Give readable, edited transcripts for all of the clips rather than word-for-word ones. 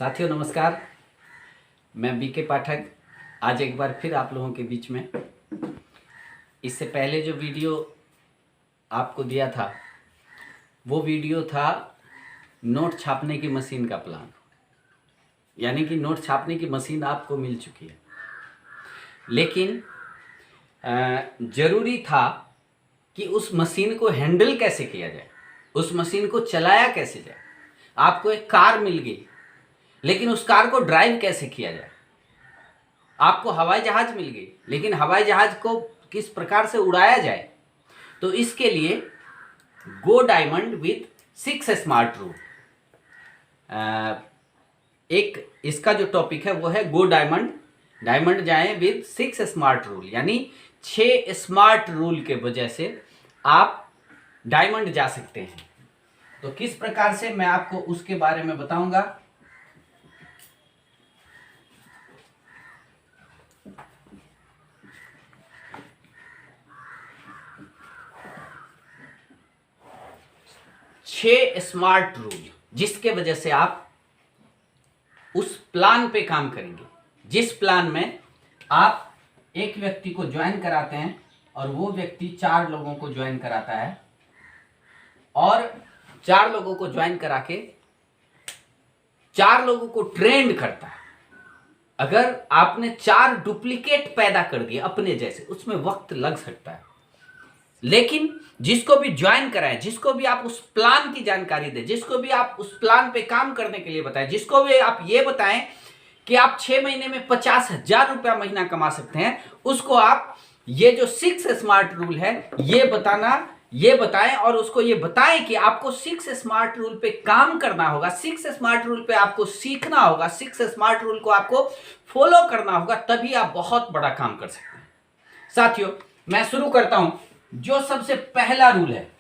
साथियों नमस्कार, मैं बीके पाठक आज एक बार फिर आप लोगों के बीच में। इससे पहले जो वीडियो आपको दिया था वो वीडियो था नोट छापने की मशीन का प्लान, यानी कि नोट छापने की मशीन आपको मिल चुकी है, लेकिन ज़रूरी था कि उस मशीन को हैंडल कैसे किया जाए, उस मशीन को चलाया कैसे जाए। आपको एक कार मिल गई, लेकिन उस कार को ड्राइव कैसे किया जाए। आपको हवाई जहाज मिल गई, लेकिन हवाई जहाज को किस प्रकार से उड़ाया जाए। तो इसके लिए गो डायमंड विथ 6 स्मार्ट रूल, एक इसका जो टॉपिक है वो है गो डायमंड जाएं विद 6 स्मार्ट रूल, यानी 6 स्मार्ट रूल के वजह से आप डायमंड जा सकते हैं। तो किस प्रकार से मैं आपको उसके बारे में बताऊंगा। छह स्मार्ट रूल जिसके वजह से आप उस प्लान पे काम करेंगे, जिस प्लान में आप एक व्यक्ति को ज्वाइन कराते हैं और वो व्यक्ति 4 लोगों को ज्वाइन कराता है और 4 लोगों को ज्वाइन करा के 4 लोगों को ट्रेंड करता है। अगर आपने 4 डुप्लीकेट पैदा कर दिए अपने जैसे, उसमें वक्त लग सकता है, लेकिन जिसको भी ज्वाइन कराएं, जिसको भी आप उस प्लान की जानकारी दें, जिसको भी आप उस प्लान पे काम करने के लिए बताएं, जिसको भी आप ये बताएं कि आप 6 महीने में 50,000 रुपया महीना कमा सकते हैं, उसको आप ये जो 6 स्मार्ट रूल है ये बताएं और उसको ये बताएं कि आपको 6 स्मार्ट रूल पे काम करना होगा, 6 स्मार्ट रूल पे आपको सीखना होगा, 6 स्मार्ट रूल को आपको फॉलो करना होगा, तभी आप बहुत बड़ा काम कर सकते हैं। साथियों, मैं शुरू करता हूं। जो सबसे पहला रूल है,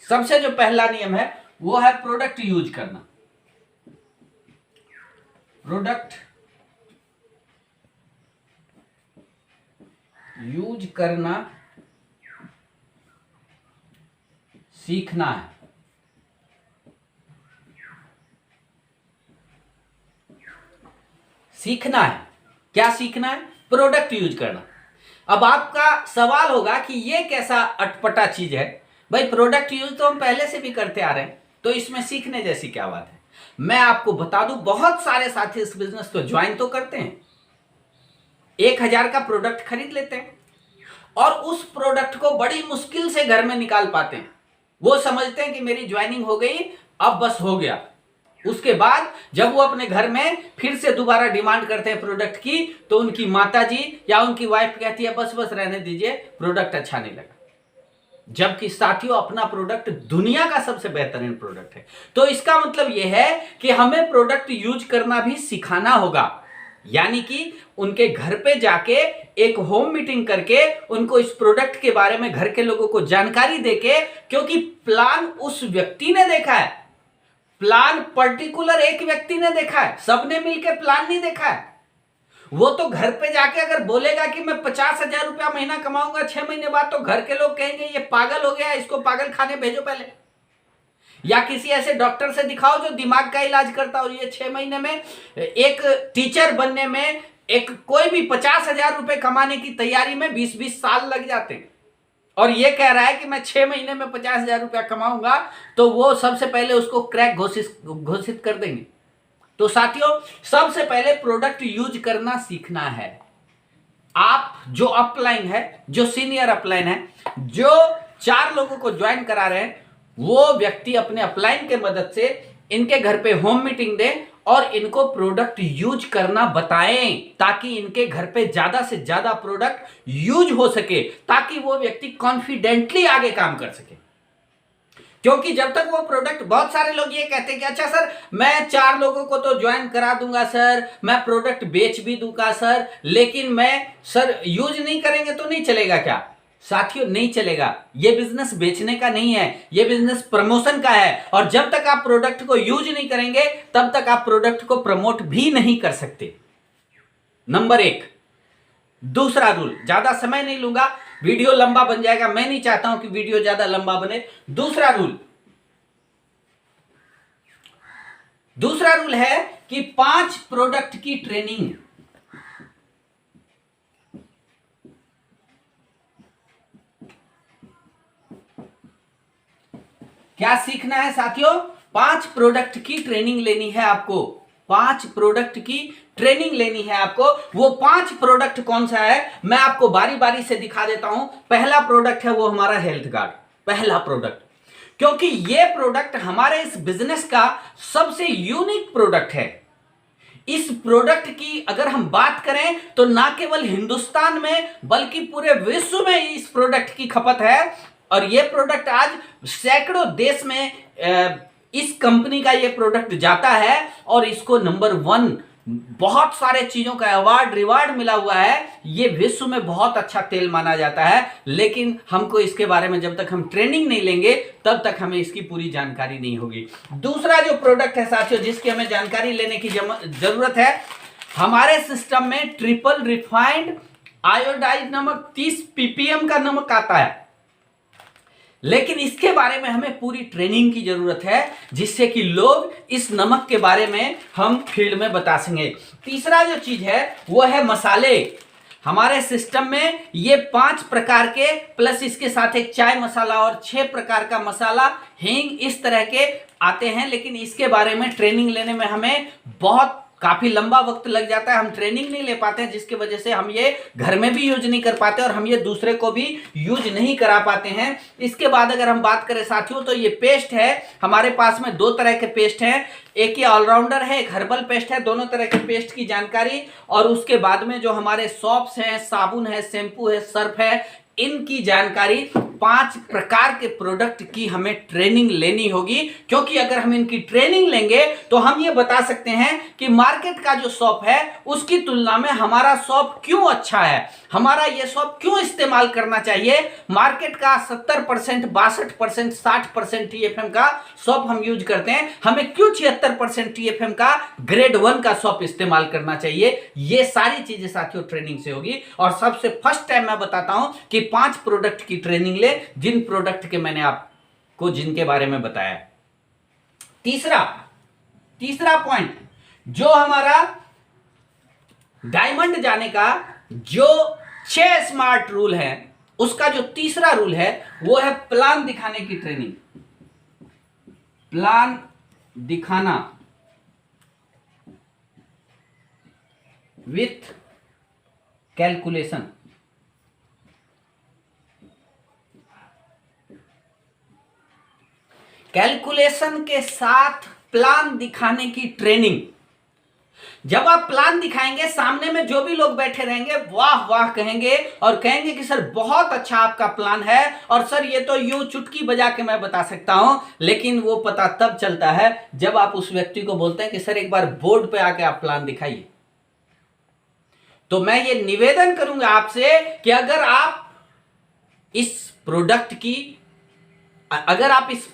सबसे जो पहला नियम है वो है प्रोडक्ट यूज करना। प्रोडक्ट यूज करना सीखना है। सीखना है, क्या सीखना है? प्रोडक्ट यूज करना। अब आपका सवाल होगा कि ये कैसा अटपटा चीज है भाई, प्रोडक्ट यूज तो हम पहले से भी करते आ रहे हैं, तो इसमें सीखने जैसी क्या बात है। मैं आपको बता दूं, बहुत सारे साथी इस बिजनेस को ज्वाइन तो करते हैं, 1000 का प्रोडक्ट खरीद लेते हैं और उस प्रोडक्ट को बड़ी मुश्किल से घर में निकाल पाते हैं। वो समझते हैं कि मेरी ज्वाइनिंग हो गई, अब बस हो गया। उसके बाद जब वो अपने घर में फिर से दोबारा डिमांड करते हैं प्रोडक्ट की, तो उनकी माताजी या उनकी वाइफ कहती है बस बस रहने दीजिए, प्रोडक्ट अच्छा नहीं लगा। जबकि साथियों, अपना प्रोडक्ट दुनिया का सबसे बेहतरीन प्रोडक्ट है। तो इसका मतलब यह है कि हमें प्रोडक्ट यूज करना भी सिखाना होगा, यानी कि उनके घर पे जाके एक होम मीटिंग करके उनको इस प्रोडक्ट के बारे में घर के लोगों को जानकारी देके, क्योंकि प्लान उस व्यक्ति ने देखा है, प्लान पर्टिकुलर एक व्यक्ति ने देखा है, सबने मिलकर प्लान नहीं देखा है। वो तो घर पे जाके अगर बोलेगा कि मैं 50,000 रुपया महीना कमाऊंगा 6 महीने बाद, तो घर के लोग कहेंगे ये पागल हो गया, इसको पागल खाने भेजो पहले, या किसी ऐसे डॉक्टर से दिखाओ जो दिमाग का इलाज करता हो। ये 6 महीने में एक टीचर बनने में, एक कोई भी 50,000 रुपए कमाने की तैयारी में 20-20 साल लग जाते हैं, और ये कह रहा है कि मैं 6 महीने में 50,000 रुपया कमाऊंगा, तो वो सबसे पहले उसको क्रैक घोषित कर देंगे। तो साथियों, सबसे पहले प्रोडक्ट यूज करना सीखना है। आप जो अपलाइन है, जो सीनियर अपलाइन है, जो 4 लोगों को ज्वाइन करा रहे हैं, वो व्यक्ति अपने अपलाइन के मदद से इनके घर पे होम मीटिंग दें और इनको प्रोडक्ट यूज करना बताएं, ताकि इनके घर पे ज्यादा से ज्यादा प्रोडक्ट यूज हो सके, ताकि वो व्यक्ति कॉन्फिडेंटली आगे काम कर सके। क्योंकि जब तक वो प्रोडक्ट, बहुत सारे लोग ये कहते हैं कि अच्छा सर, मैं 4 लोगों को तो ज्वाइन करा दूंगा सर, मैं प्रोडक्ट बेच भी दूंगा सर, लेकिन मैं सर यूज नहीं करेंगे तो नहीं चलेगा क्या? साथियों, नहीं चलेगा। ये बिजनेस बेचने का नहीं है, ये बिजनेस प्रमोशन का है, और जब तक आप प्रोडक्ट को यूज नहीं करेंगे तब तक आप प्रोडक्ट को प्रमोट भी नहीं कर सकते। नंबर 1। दूसरा रूल, ज्यादा समय नहीं लूंगा, वीडियो लंबा बन जाएगा, मैं नहीं चाहता हूं कि वीडियो ज्यादा लंबा बने। दूसरा रूल, दूसरा रूल है कि 5 प्रोडक्ट की ट्रेनिंग। क्या सीखना है साथियों? 5 प्रोडक्ट की ट्रेनिंग लेनी है आपको। 5 प्रोडक्ट की ट्रेनिंग लेनी है आपको। वो 5 प्रोडक्ट कौन सा है मैं आपको बारी बारी से दिखा देता हूं। पहला प्रोडक्ट है वो हमारा हेल्थ गार्ड, पहला प्रोडक्ट, क्योंकि ये प्रोडक्ट हमारे इस बिजनेस का सबसे यूनिक प्रोडक्ट है। इस प्रोडक्ट की अगर हम बात करें तो ना केवल हिंदुस्तान में बल्कि पूरे विश्व में इस प्रोडक्ट की खपत है। और ये प्रोडक्ट आज सैकड़ों देश में इस कंपनी का ये प्रोडक्ट जाता है और इसको नंबर 1 बहुत सारे चीजों का अवार्ड रिवार्ड मिला हुआ है। ये विश्व में बहुत अच्छा तेल माना जाता है, लेकिन हमको इसके बारे में जब तक हम ट्रेनिंग नहीं लेंगे तब तक हमें इसकी पूरी जानकारी नहीं होगी। दूसरा जो प्रोडक्ट है साथियों जिसकी हमें जानकारी लेने की जरूरत है, हमारे सिस्टम में ट्रिपल रिफाइंड आयोडाइज नमक 30 ppm का नमक आता है, लेकिन इसके बारे में हमें पूरी ट्रेनिंग की जरूरत है जिससे कि लोग इस नमक के बारे में हम फील्ड में बता सकेंगे। तीसरा जो चीज है वो है मसाले। हमारे सिस्टम में ये 5 प्रकार के प्लस इसके साथ एक चाय मसाला और 6 प्रकार का मसाला, हींग, इस तरह के आते हैं, लेकिन इसके बारे में ट्रेनिंग लेने में हमें काफी लंबा वक्त लग जाता है। हम ट्रेनिंग नहीं ले पाते हैं जिसकी वजह से हम ये घर में भी यूज नहीं कर पाते और हम ये दूसरे को भी यूज नहीं करा पाते हैं। इसके बाद अगर हम बात करें साथियों तो ये पेस्ट है, हमारे पास में 2 तरह के पेस्ट हैं, एक ये ऑलराउंडर है, एक हर्बल पेस्ट है। दोनों तरह के पेस्ट की जानकारी और उसके बाद में जो हमारे सॉप्स हैं, साबुन है, शैम्पू है, सर्फ है, इनकी जानकारी 5 प्रकार के प्रोडक्ट की हमें ट्रेनिंग लेनी होगी, क्योंकि अगर हम इनकी ट्रेनिंग लेंगे तो हम ये बता सकते हैं कि मार्केट का जो शॉप है उसकी तुलना में हमारा शॉप क्यों अच्छा है, हमारा ये शॉप क्यों इस्तेमाल करना चाहिए। मार्केट का 70%, 62%, 60% TFM का शॉप हम यूज करते हैं, हमें क्यों 76% TFM का ग्रेड 1 का शॉप इस्तेमाल करना चाहिए। ये सारी चीजें साथियों ट्रेनिंग से होगी। और सबसे फर्स्ट टाइम मैं बताता हूं कि 5 प्रोडक्ट की ट्रेनिंग ले, जिन प्रोडक्ट के मैंने आपको जिनके बारे में बताया। तीसरा पॉइंट जो हमारा डायमंड जाने का जो 6 स्मार्ट रूल है, उसका जो तीसरा रूल है वो है प्लान दिखाने की ट्रेनिंग। प्लान दिखाना विथ कैलकुलेशन। कैलकुलेशन के साथ प्लान दिखाने की ट्रेनिंग। जब आप प्लान दिखाएंगे सामने में जो भी लोग बैठे रहेंगे वाह वाह कहेंगे और कहेंगे कि सर बहुत अच्छा आपका प्लान है और सर ये तो यूं चुटकी बजा के मैं बता सकता हूं। लेकिन वो पता तब चलता है जब आप उस व्यक्ति को बोलते हैं कि सर एक बार बोर्ड पे आके आप प्लान दिखाइए। तो मैं ये निवेदन करूंगा आपसे कि अगर आप इस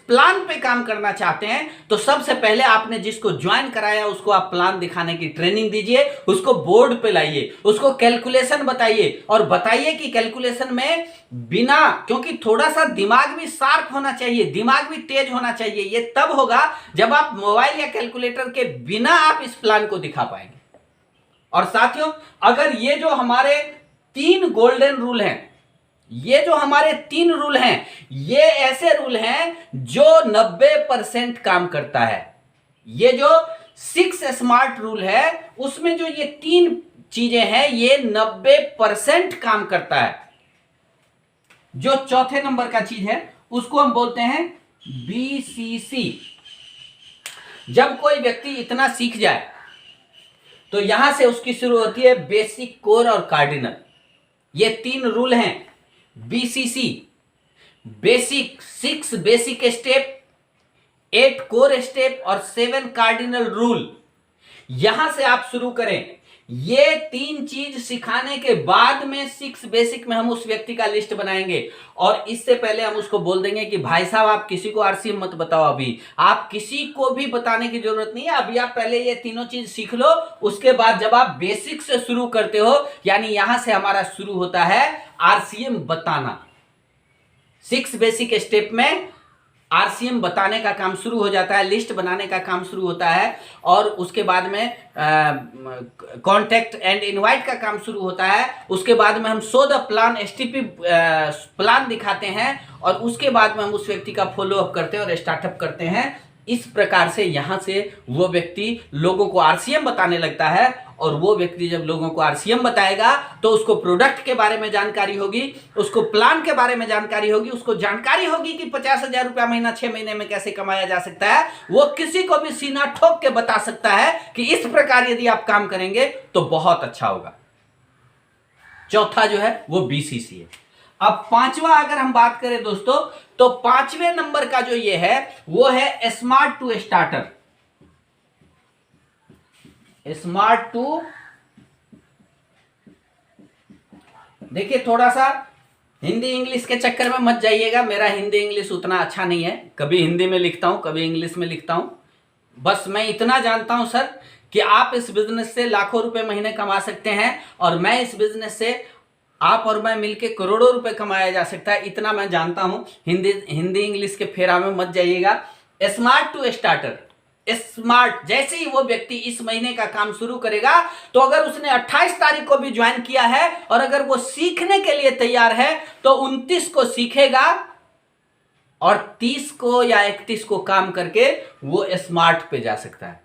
प्लान पे काम करना चाहते हैं तो सबसे पहले आपने जिसको ज्वाइन कराया उसको आप प्लान दिखाने की ट्रेनिंग दीजिए, उसको बोर्ड पे लाइए, उसको कैलकुलेशन बताइए और बताइए कि कैलकुलेशन में बिना, क्योंकि थोड़ा सा दिमाग भी शार्प होना चाहिए, दिमाग भी तेज होना चाहिए। ये तब होगा जब आप मोबाइल या कैलकुलेटर के बिना आप इस प्लान को दिखा पाएंगे। और साथियों अगर ये जो हमारे 3 गोल्डन रूल हैं, ये जो हमारे 3 रूल हैं, ये ऐसे रूल हैं जो 90% काम करता है। ये जो 6 स्मार्ट रूल है उसमें जो ये 3 चीजें हैं ये 90% काम करता है। जो चौथे नंबर का चीज है उसको हम बोलते हैं BCC। जब कोई व्यक्ति इतना सीख जाए तो यहां से उसकी शुरू होती है बेसिक, कोर और कार्डिनल। ये 3 रूल हैं BCC, basic, 6 basic step, 8 core step और 7 कार्डिनल रूल। यहां से आप शुरू करें। ये 3 चीज सिखाने के बाद में 6 बेसिक में हम उस व्यक्ति का लिस्ट बनाएंगे और इससे पहले हम उसको बोल देंगे कि भाई साहब आप किसी को RCM मत बताओ, अभी आप किसी को भी बताने की जरूरत नहीं है, अभी आप पहले ये तीनों चीज सीख लो। उसके बाद जब आप बेसिक से शुरू करते हो, यानी यहां से हमारा शुरू होता है RCM बताना। 6 बेसिक स्टेप में आरसीएम बताने का काम शुरू हो जाता है, लिस्ट बनाने का काम शुरू होता है, और उसके बाद में कॉन्टैक्ट एंड इनवाइट का काम शुरू होता है। उसके बाद में हम show the plan, STP plan दिखाते हैं, और उसके बाद में हम उस व्यक्ति का फॉलो अप करते हैं और स्टार्टअप करते हैं। इस प्रकार से यहां से वो व्यक्ति लोगों को आरसीएम बताने लगता है, और वो व्यक्ति जब लोगों को आरसीएम बताएगा तो उसको प्रोडक्ट के बारे में जानकारी होगी, उसको प्लान के बारे में जानकारी होगी, उसको जानकारी होगी कि 50,000 रुपया महीना 6 महीने में कैसे कमाया जा सकता है। वो किसी को भी सीना ठोक के बता सकता है कि इस प्रकार यदि आप काम करेंगे तो बहुत अच्छा होगा। चौथा जो है वो बीसीसी है। अब पांचवा अगर हम बात करें दोस्तों, तो पांचवें नंबर का जो ये है वो है smart two starter. Smart two, देखिए थोड़ा सा हिंदी इंग्लिश के चक्कर में मत जाइएगा, मेरा हिंदी इंग्लिश उतना अच्छा नहीं है, कभी हिंदी में लिखता हूं कभी इंग्लिश में लिखता हूं। बस मैं इतना जानता हूं सर कि आप इस बिजनेस से लाखों रुपए महीने कमा सकते हैं, और मैं इस बिजनेस से, आप और मैं मिलके करोड़ों रुपए कमाया जा सकता है, इतना मैं जानता हूं। हिंदी इंग्लिश के फेरा में मत जाइएगा। स्मार्ट टू स्टार्टर, स्मार्ट, जैसे ही वो व्यक्ति इस महीने का काम शुरू करेगा, तो अगर उसने 28 तारीख को भी ज्वाइन किया है और अगर वो सीखने के लिए तैयार है तो 29 को सीखेगा और 30 को या 31 को काम करके वो स्मार्ट पे जा सकता है।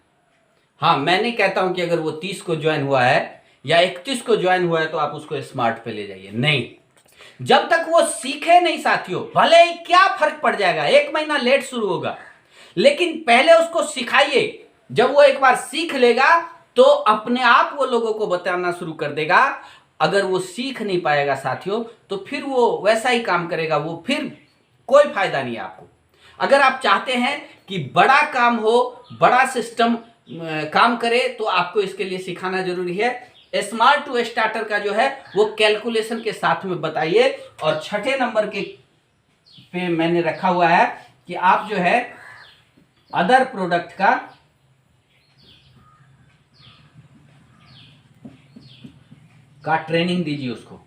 हाँ, मैं नहीं कहता हूं कि अगर वो 30 को ज्वाइन हुआ है या 31 को ज्वाइन हुआ है तो आप उसको स्मार्ट पे ले जाइए, नहीं। जब तक वो सीखे नहीं साथियों, भले ही क्या फर्क पड़ जाएगा, 1 महीना लेट शुरू होगा, लेकिन पहले उसको सिखाइए। जब वो एक बार सीख लेगा तो अपने आप वो लोगों को बताना शुरू कर देगा। अगर वो सीख नहीं पाएगा साथियों तो फिर वो वैसा ही काम करेगा, वो फिर कोई फायदा नहीं है आपको। अगर आप चाहते हैं कि बड़ा काम हो, बड़ा सिस्टम काम करे, तो आपको इसके लिए सिखाना जरूरी है। स्मार्ट टू स्टार्टर का जो है वो कैलकुलेशन के साथ में बताइए। और छठे नंबर के पे मैंने रखा हुआ है कि आप जो है अदर प्रोडक्ट का ट्रेनिंग दीजिए उसको।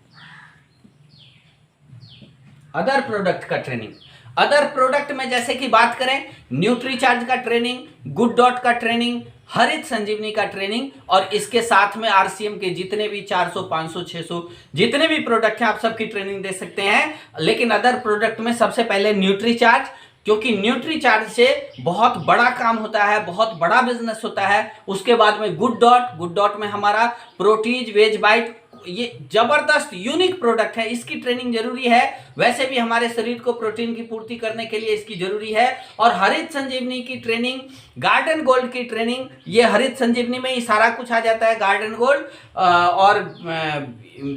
अदर प्रोडक्ट का ट्रेनिंग, अदर प्रोडक्ट में जैसे कि बात करें, न्यूट्रीचार्ज का ट्रेनिंग, गुड डॉट का ट्रेनिंग, हरित संजीवनी का ट्रेनिंग, और इसके साथ में आरसीएम के जितने भी 400, 500, 600 जितने भी प्रोडक्ट हैं आप सबकी ट्रेनिंग दे सकते हैं। लेकिन अदर प्रोडक्ट में सबसे पहले न्यूट्रीचार्ज, क्योंकि न्यूट्रीचार्ज से बहुत बड़ा काम होता है, बहुत बड़ा बिजनेस होता है। उसके बाद में गुड डॉट में हमारा प्रोटीज, वेज बाइट, ये जबरदस्त यूनिक प्रोडक्ट है, इसकी ट्रेनिंग जरूरी है। वैसे भी हमारे शरीर को प्रोटीन की पूर्ति करने के लिए इसकी जरूरी है। और हरित संजीवनी की ट्रेनिंग, गार्डन गोल्ड की ट्रेनिंग, ये हरित संजीवनी में ही सारा कुछ आ जाता है। गार्डन गोल्ड और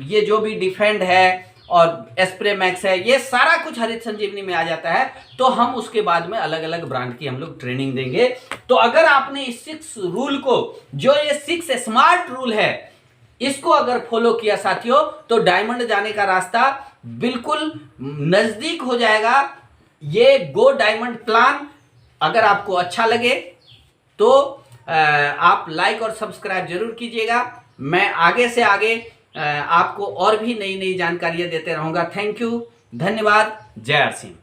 ये जो भी डिफेंड है और एस्प्रे मैक्स है, ये सारा कुछ हरित संजीवनी में आ जाता है। तो हम उसके बाद में अलग अलग ब्रांड की हम लोग ट्रेनिंग देंगे। तो अगर आपने इस 6 रूल को, जो ये 6 स्मार्ट रूल है, इसको अगर फॉलो किया साथियों, तो डायमंड जाने का रास्ता बिल्कुल नजदीक हो जाएगा। ये गो डायमंड प्लान अगर आपको अच्छा लगे तो आप लाइक और सब्सक्राइब जरूर कीजिएगा। मैं आगे से आगे आपको और भी नई नई जानकारियां देते रहूंगा। थैंक यू, धन्यवाद, जय सिंह।